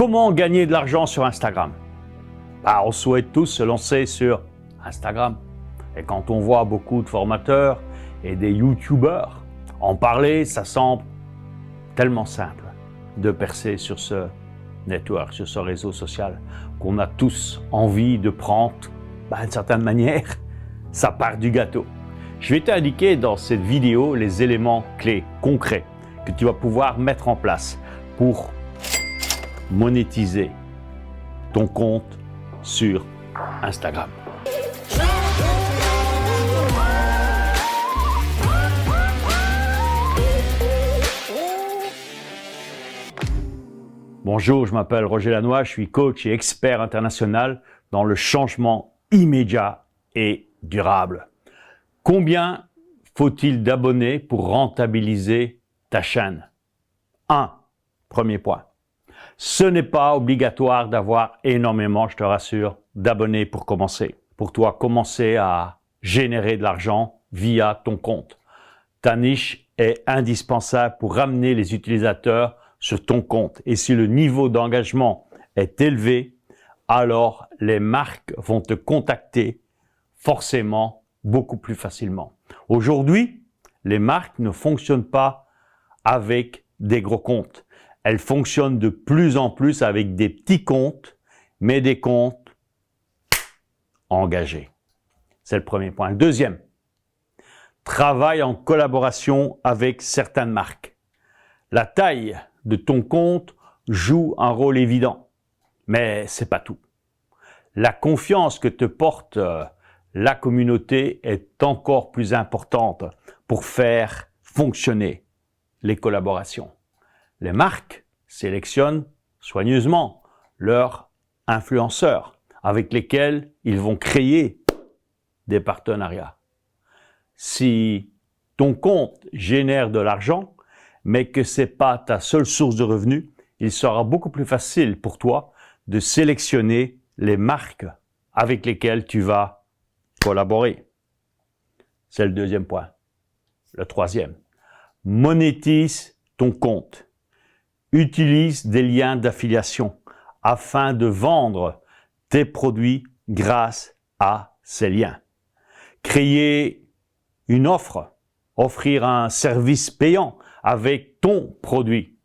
Comment gagner de l'argent sur Instagram? On souhaite tous se lancer sur Instagram. Et quand on voit beaucoup de formateurs et des youtubeurs en parler, ça semble tellement simple de percer sur ce network, sur ce réseau social, qu'on a tous envie de prendre, d'une certaine manière, sa part du gâteau. Je vais t'indiquer dans cette vidéo les éléments clés, concrets, que tu vas pouvoir mettre en place pour monétiser ton compte sur Instagram. Bonjour, je m'appelle Roger Lannoy, je suis coach et expert international dans le changement immédiat et durable. Combien faut-il d'abonnés pour rentabiliser ta chaîne? 1. Premier point. Ce n'est pas obligatoire d'avoir énormément, je te rassure, d'abonnés pour commencer. Pour toi, commencer à générer de l'argent via ton compte. Ta niche est indispensable pour ramener les utilisateurs sur ton compte. Et si le niveau d'engagement est élevé, alors les marques vont te contacter forcément beaucoup plus facilement. Aujourd'hui, les marques ne fonctionnent pas avec des gros comptes. Elles fonctionnent de plus en plus avec des petits comptes, mais des comptes engagés. C'est le premier point. Le deuxième, travaille en collaboration avec certaines marques. La taille de ton compte joue un rôle évident, mais c'est pas tout. La confiance que te porte la communauté est encore plus importante pour faire fonctionner les collaborations. Les marques sélectionnent soigneusement leurs influenceurs avec lesquels ils vont créer des partenariats. Si ton compte génère de l'argent, mais que ce n'est pas ta seule source de revenus, il sera beaucoup plus facile pour toi de sélectionner les marques avec lesquelles tu vas collaborer. C'est le deuxième point. Le troisième, monétise ton compte. Utilise des liens d'affiliation afin de vendre tes produits grâce à ces liens. Créer une offre, offrir un service payant avec ton produit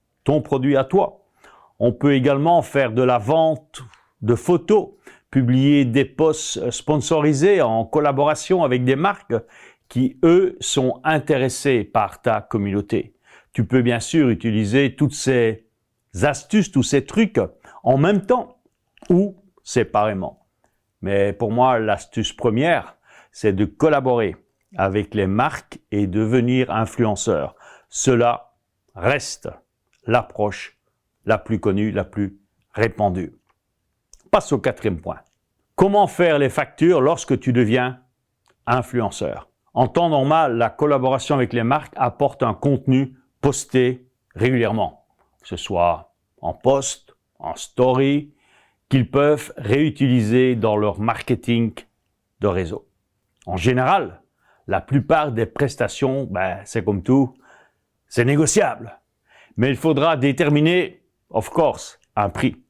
à toi. On peut également faire de la vente de photos, publier des posts sponsorisés en collaboration avec des marques qui, eux, sont intéressés par ta communauté. Tu peux bien sûr utiliser toutes ces astuces, tous ces trucs en même temps ou séparément. Mais pour moi, l'astuce première, c'est de collaborer avec les marques et devenir influenceur. Cela reste l'approche la plus connue, la plus répandue. Passe au quatrième point. Comment faire les factures lorsque tu deviens influenceur? En temps normal, la collaboration avec les marques apporte un contenu posté régulièrement, que ce soit en post, en story, qu'ils peuvent réutiliser dans leur marketing de réseau. En général, la plupart des prestations, c'est comme tout, c'est négociable. Mais il faudra déterminer, of course, un prix.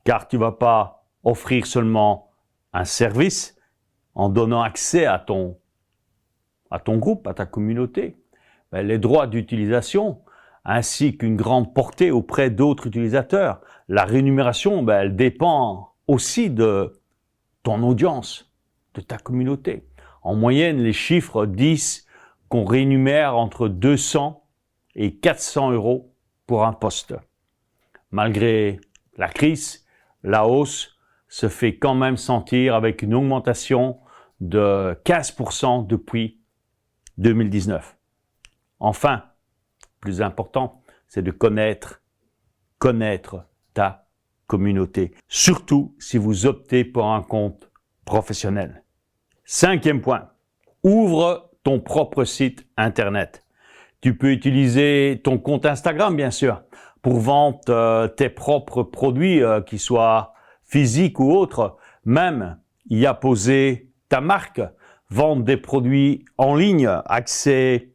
Car tu ne vas pas offrir seulement un service en donnant accès à ton groupe, à ta communauté. Les droits d'utilisation, ainsi qu'une grande portée auprès d'autres utilisateurs. La rémunération, elle dépend aussi de ton audience, de ta communauté. En moyenne, les chiffres disent qu'on rémunère entre 200 et 400 € pour un poste. Malgré la crise, la hausse se fait quand même sentir avec une augmentation de 15% depuis 2019. Enfin, plus important, c'est de connaître ta communauté, surtout si vous optez pour un compte professionnel. Cinquième point, ouvre ton propre site internet. Tu peux utiliser ton compte Instagram, bien sûr, pour vendre tes propres produits, qu'ils soient physiques ou autres. Même y apposer ta marque, vendre des produits en ligne, accès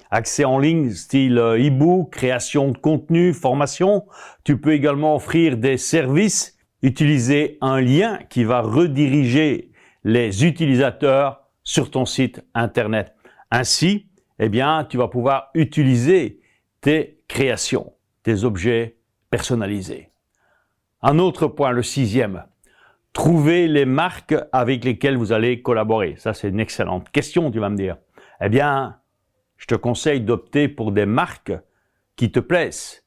accès en ligne, style e-book, création de contenu, formation. Tu peux également offrir des services, utiliser un lien qui va rediriger les utilisateurs sur ton site internet. Ainsi, eh bien, tu vas pouvoir utiliser tes créations, tes objets personnalisés. Un autre point, le 6e. Trouver les marques avec lesquelles vous allez collaborer. Ça, c'est une excellente question, tu vas me dire. Eh bien, je te conseille d'opter pour des marques qui te plaisent,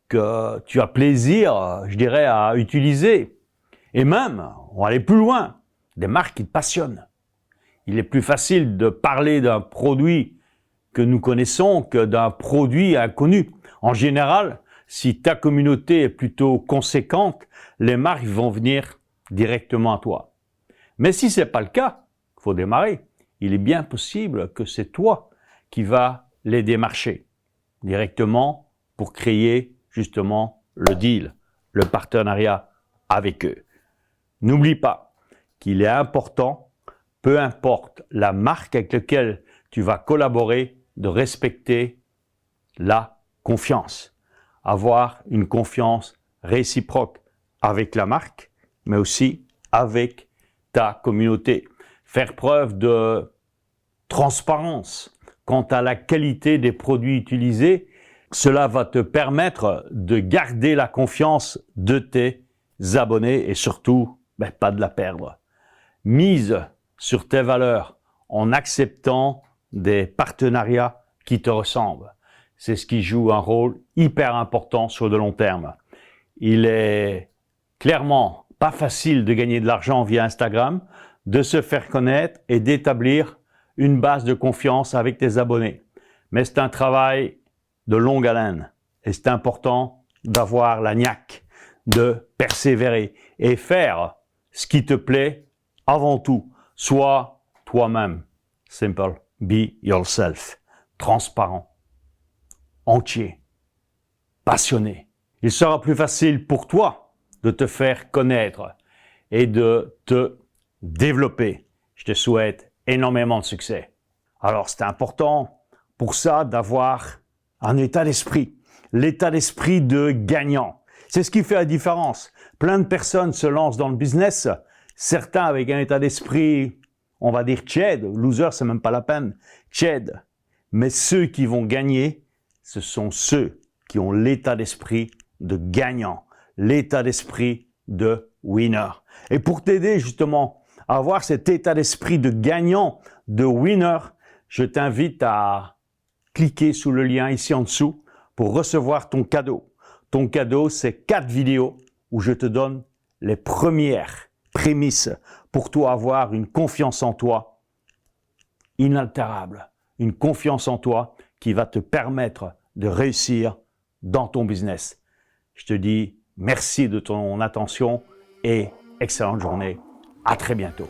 que tu as plaisir, je dirais, à utiliser. Et même, on va aller plus loin, des marques qui te passionnent. Il est plus facile de parler d'un produit que nous connaissons que d'un produit inconnu. En général, si ta communauté est plutôt conséquente, les marques vont venir directement à toi. Mais si ce n'est pas le cas, il faut démarrer. Il est bien possible que c'est toi qui vas les démarcher directement pour créer justement le deal, le partenariat avec eux. N'oublie pas qu'il est important, peu importe la marque avec laquelle tu vas collaborer, de respecter la confiance. Avoir une confiance réciproque avec la marque, mais aussi avec ta communauté. Faire preuve de transparence quant à la qualité des produits utilisés. Cela va te permettre de garder la confiance de tes abonnés et surtout, pas de la perdre. Mise sur tes valeurs en acceptant des partenariats qui te ressemblent. C'est ce qui joue un rôle hyper important sur le long terme. Il est clairement pas facile de gagner de l'argent via Instagram, de se faire connaître et d'établir une base de confiance avec tes abonnés. Mais c'est un travail de longue haleine et c'est important d'avoir la niaque, de persévérer et faire ce qui te plaît avant tout. Sois toi-même. Simple. Be yourself. Transparent. Entier. Passionné. Il sera plus facile pour toi de te faire connaître et de te développer. Je te souhaite énormément de succès. Alors, c'est important pour ça d'avoir un état d'esprit. L'état d'esprit de gagnant. C'est ce qui fait la différence. Plein de personnes se lancent dans le business, certains avec un état d'esprit, on va dire tiède, loser, c'est même pas la peine, tiède. Mais ceux qui vont gagner, ce sont ceux qui ont l'état d'esprit de gagnant, l'état d'esprit de winner. Et pour t'aider justement à avoir cet état d'esprit de gagnant, de winner, je t'invite à cliquer sous le lien ici en dessous pour recevoir ton cadeau. Ton cadeau, c'est 4 vidéos où je te donne les premières prémices pour toi avoir une confiance en toi inaltérable. Une confiance en toi qui va te permettre de réussir dans ton business. Je te dis merci de ton attention et excellente journée. À très bientôt.